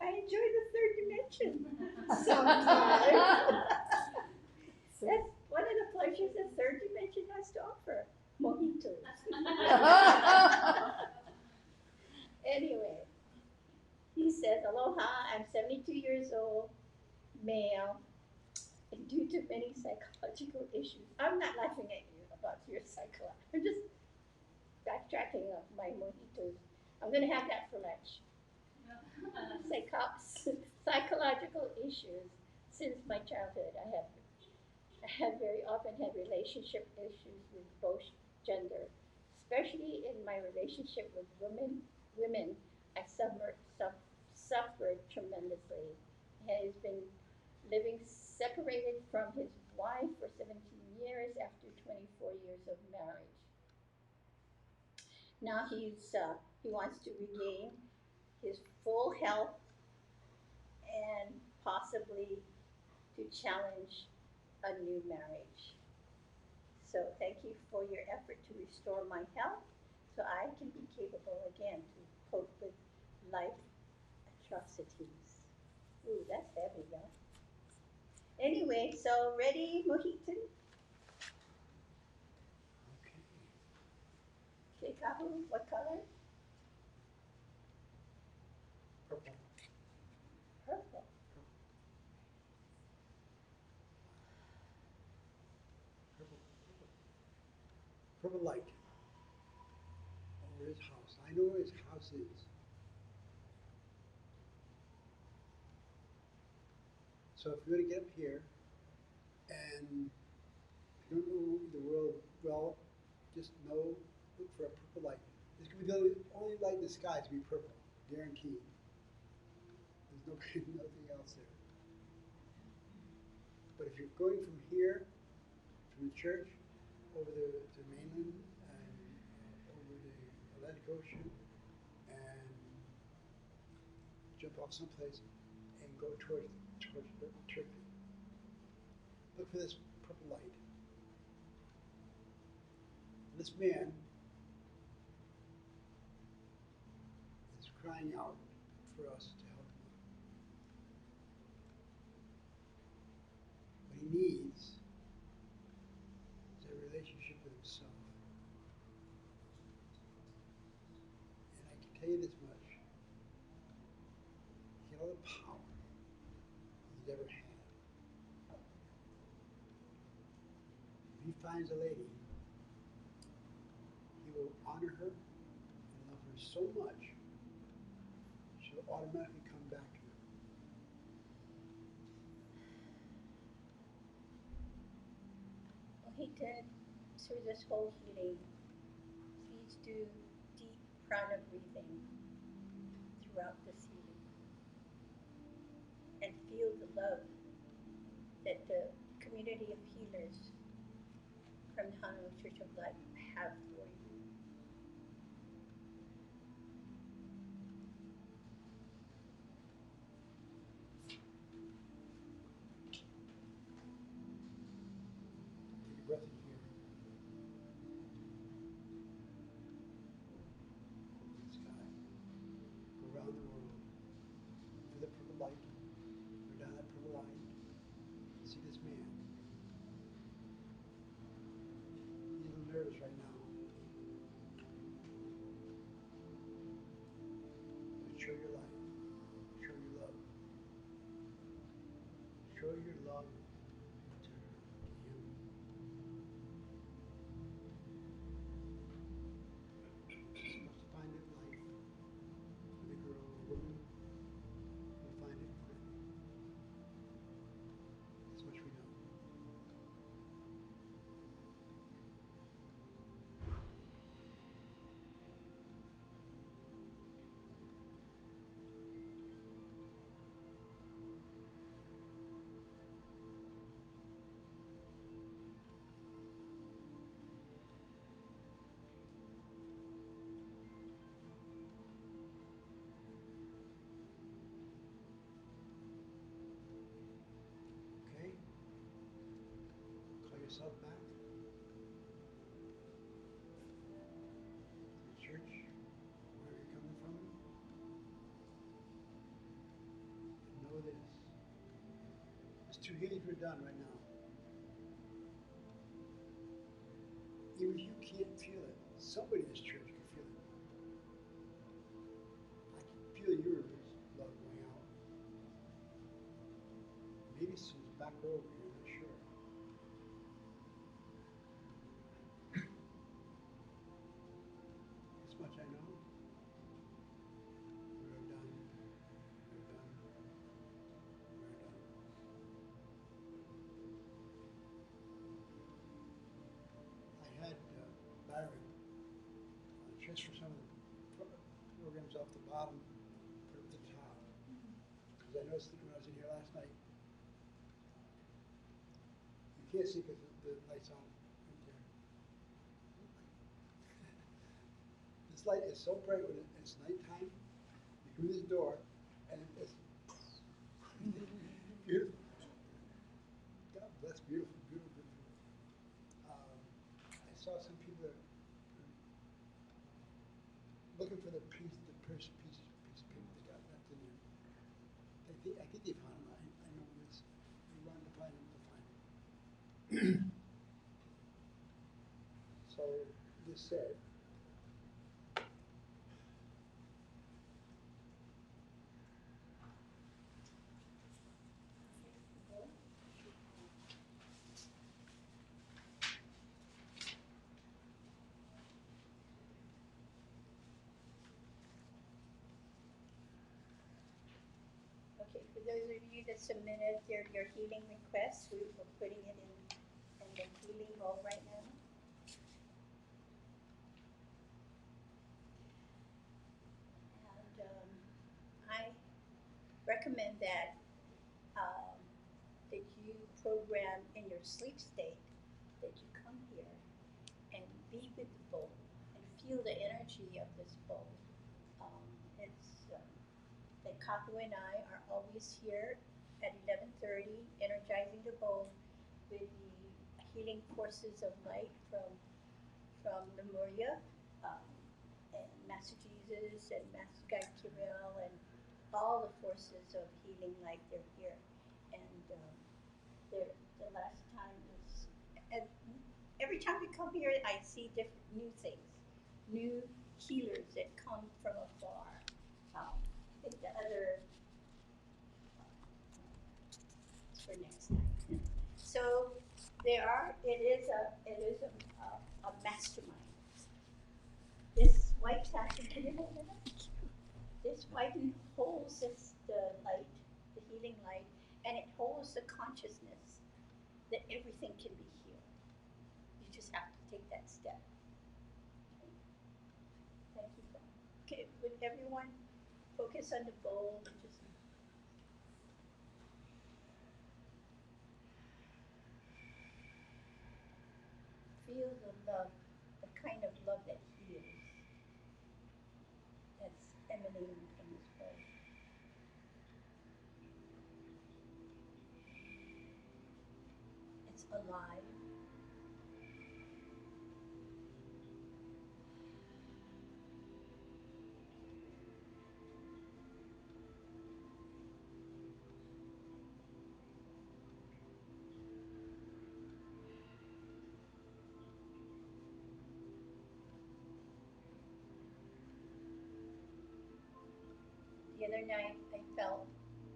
I enjoy the third dimension sometimes. That's one of the pleasures the third dimension has to offer. Mojitos. Anyway, he says, aloha, I'm 72 years old, male, and due to many psychological issues, I'm not laughing at you about your psychological, I'm just backtracking of my mojitos. I'm gonna have that for lunch. Psychological issues since my childhood. I have very often had relationship issues with both gender, especially in my relationship with women. I suffered tremendously. It has been living separated from his wife for 17 years after 24 years of marriage. Now he wants to regain his full health and possibly to challenge a new marriage. So thank you for your effort to restore my health so I can be capable again to cope with life atrocities. Ooh, that's heavy, y'all. Anyway, so ready, Mohican? Okay. Okay, Kahu, what color? Purple. Purple. Purple light over his house. I know where his house is. So if you're going to get up here and if you don't know the world well, just know, look for a purple light. This could be the only light in the sky to be purple, guaranteed. There's nothing else there. But if you're going from here, from the church, over to mainland and over the Atlantic Ocean and jump off someplace and go towards Turkey. Look for this purple light. This man is crying out for us to help him. What he needs is a relationship with himself. And I can tell you this much. He had all the power he's ever had. If he finds a lady, he will honor her and love her so much, she'll automatically come back to him. Mohican, through this whole healing, please do deep prana breathing throughout this healing and feel the love that the community of healers from the Honolulu Church of Light have for you. Take a breath in here. Open the sky. Go around the world. For the purple light. Go down that purple line. See this man. He's a little nervous right now. But show your light. Show your love. Show your love to him. You're supposed to find it life with a girl or woman. You'll find it quick. That's much we know. Okay? Call yourself back. To the church, wherever you're coming from. And know this. There's 2 healings we're done right now. Even if you can't feel it, somebody in this church can feel it. I can feel your love going out. Maybe some back row over here, I'm not sure. This much I know. We're done. We're done. We're done. I had Byron transfer some of the programs off the bottom, put it at the top. Because I noticed that when I was in here last night, can't see because the light's on right there. This light is so bright when it's nighttime. You come in this door, and it's beautiful. God bless, beautiful, beautiful, beautiful. I saw some people that are looking for the piece of paper they got left in there. I think they found them. I know this. We wanted to find them to find them. So this said, Okay, for those of you that submitted your healing requests, we're putting it in the healing bowl right now. And I recommend that that you program in your sleep state that you come here and be with the bowl and feel the energy of this bowl. It's that Kahu and I are always here at 11:30, energizing the bowl with the healing forces of light from Lemuria, and Master Jesus and Master Guide Kirill and all the forces of healing light. They're here, and the last time was, and every time we come here, I see different new things, new healers that come from afar. I think the other for next time. So it is a mastermind. This white satin, can you hold that? This white holds the light, the healing light, and it holds the consciousness that everything can be healed. You just have to take that step. Okay. Thank you. Okay, would everyone focus on the bowl and just feel the love, the kind of love that heals, that's emanating from this bowl. It's alive. The other night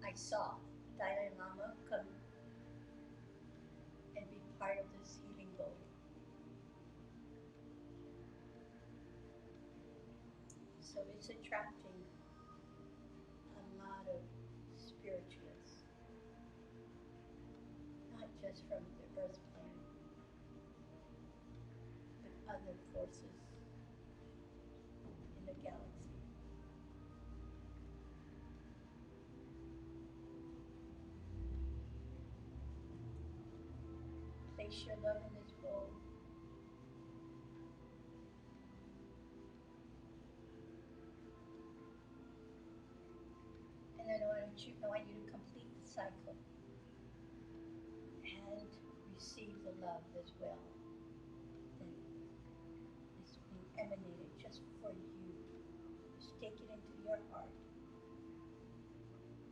I saw Dalai Lama come and be part of this healing bowl. So it's attracting a lot of spiritualists, not just from the earth plane, but other forces in the galaxy. Place your love in this bowl. And then I want you to complete the cycle and receive the love as well that is being emanated just for you. Just take it into your heart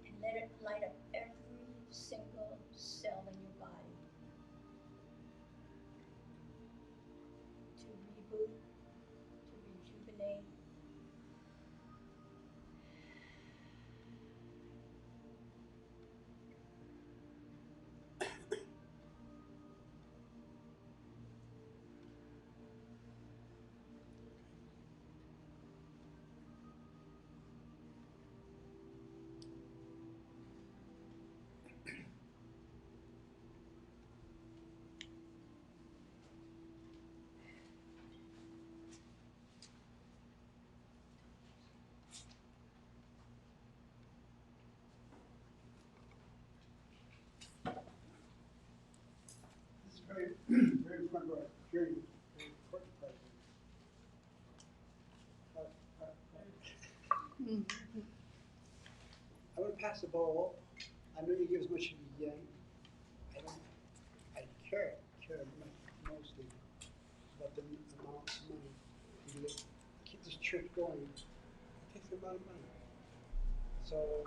and let it light up every single cell in your body to reboot, to rejuvenate. remember hearing the important part. I'm gonna pass the ball. I know you give as much as you get. I care mostly about the amount of money to keep this church going. It takes a lot of money. So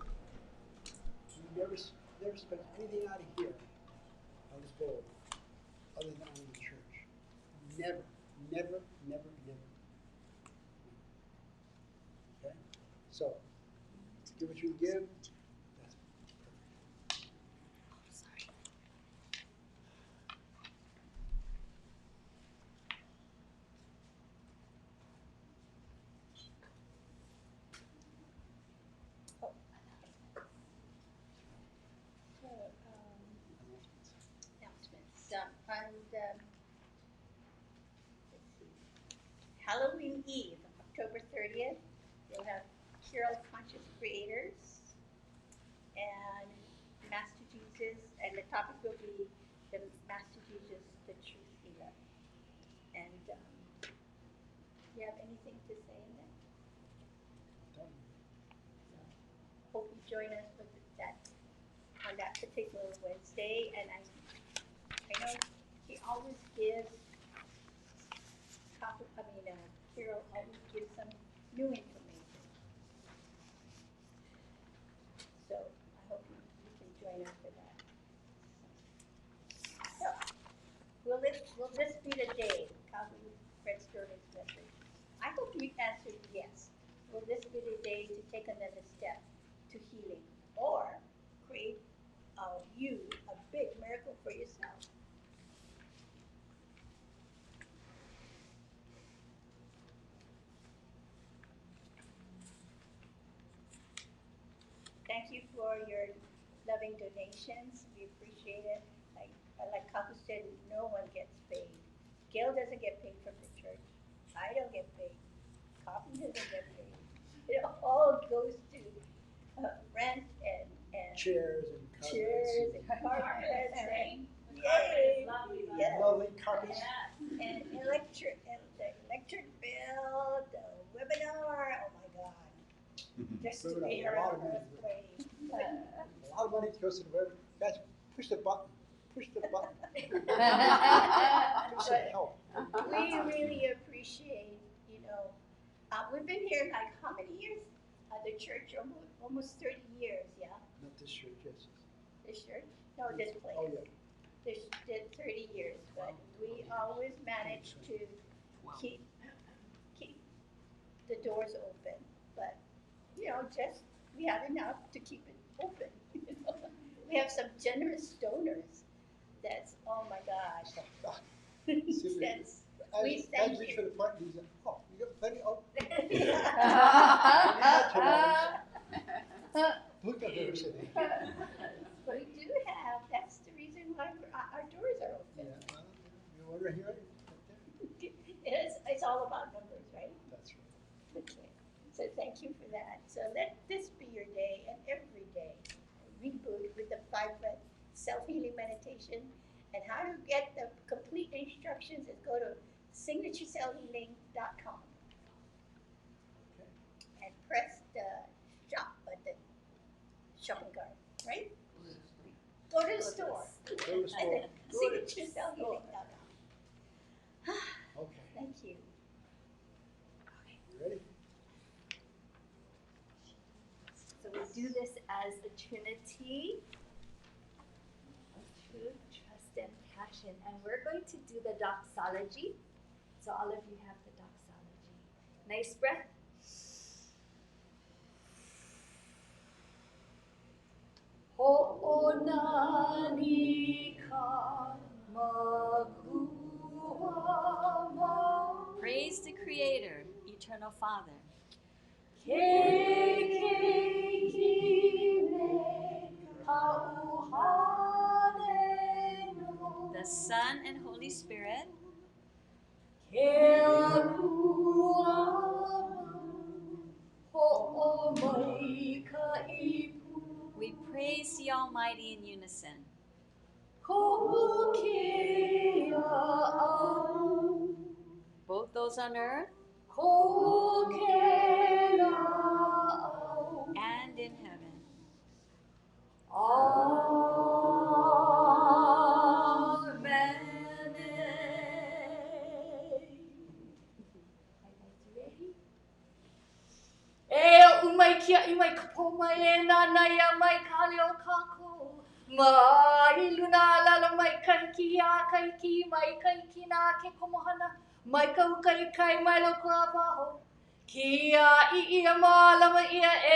you never spend anything out of here on this bowl other than on the church. Never, never, never, never. Okay? So give what you give. That's perfect. So, announcements. And let's see. Halloween Eve, October 30th, you'll have Carol Conscious Creators and Master Jesus, and the topic will be the Master Jesus, the Truth Healer. And you have anything to say in that? Hope you join us with that on that particular Wednesday. And I know he always gives Carol always gives some new information. So I hope you can join us for that. So, will this be the day? Calvin Fred Sterling's message. I hope you answered yes. Will this be the day to take another step to healing or create you a big miracle for yourself? Thank you for your loving donations. We appreciate it. Like Kaku said, no one gets paid. Gail doesn't get paid from the church. I don't get paid. Kaku doesn't get paid. It all goes to rent and Chairs and carpets and Yay! yes. lovely carpets. And the electric bill, the webinar. Oh my God! Just to Webinar, be a lot around of money. earthquake. A lot of money goes to the web. Guys, push the button. Push the button. Push some But help. we really appreciate, we've been here like how many years? The church almost 30 years, yeah. Not this church, yes. This church? No, this place. Oh, yeah. This did 30 years, but we always managed to keep the doors open. But just we have enough to keep it open. We have some generous donors. That's oh my gosh. That's we As thank reach you. for the button, he said, oh, you got plenty? Oh, look at her sitting. We do have. That's the reason why our doors are Yeah, open. well, you want to hear it? It's all about numbers, right? That's right. Okay. So thank you for that. So let this be your day and every day. Reboot with the 5-foot self-healing meditation. And how to get the complete instructions is go to signaturecellhealing.com and press the shop button, shopping cart, right? Go to the store. Go to the And store. then signaturecellhealing.com. Okay, Thank you. you ready? So we do this as a trinity of truth, trust, and passion. And we're going to do the doxology. So all of you have the doxology. Nice breath. Ho'onani ka makuama. Praise the Creator, Eternal Father, the Son and Holy Spirit, we praise the Almighty in unison. Kokea'au. Both those on earth Kokea'au. and in heaven. Amen. E umai kia i mai ka pō mai e nāna ia mai ka leo kākou. Mai luna lala mai ka hiki a ka hiki mai ka hiki nā ke komohana. Mai ka uka i kai mai loko a waho. Kia i ia mālama ia e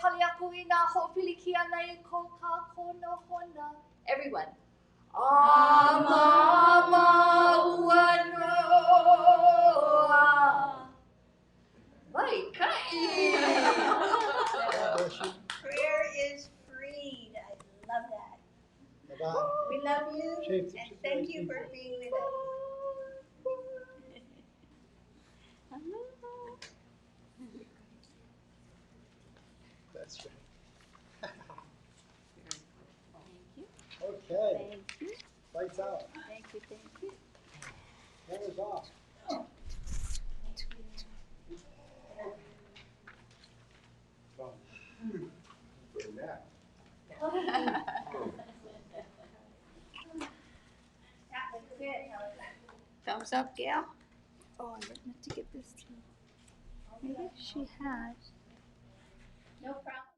pali aku i nā ho'opili ki ana i ko ka kona hona. Everyone. Amama ua noa. Vai kai. God bless you. Prayer is freed. I love that. Bye-bye. We love you Shake- and thank you for being with us. That's right. Thank you. Okay, Thank you. lights out. Thank you. Thank you. Camera's off. For a nap. That was good, Helen. Thumbs up, Gail. Oh, I meant to give this to you. Maybe she has. No problem.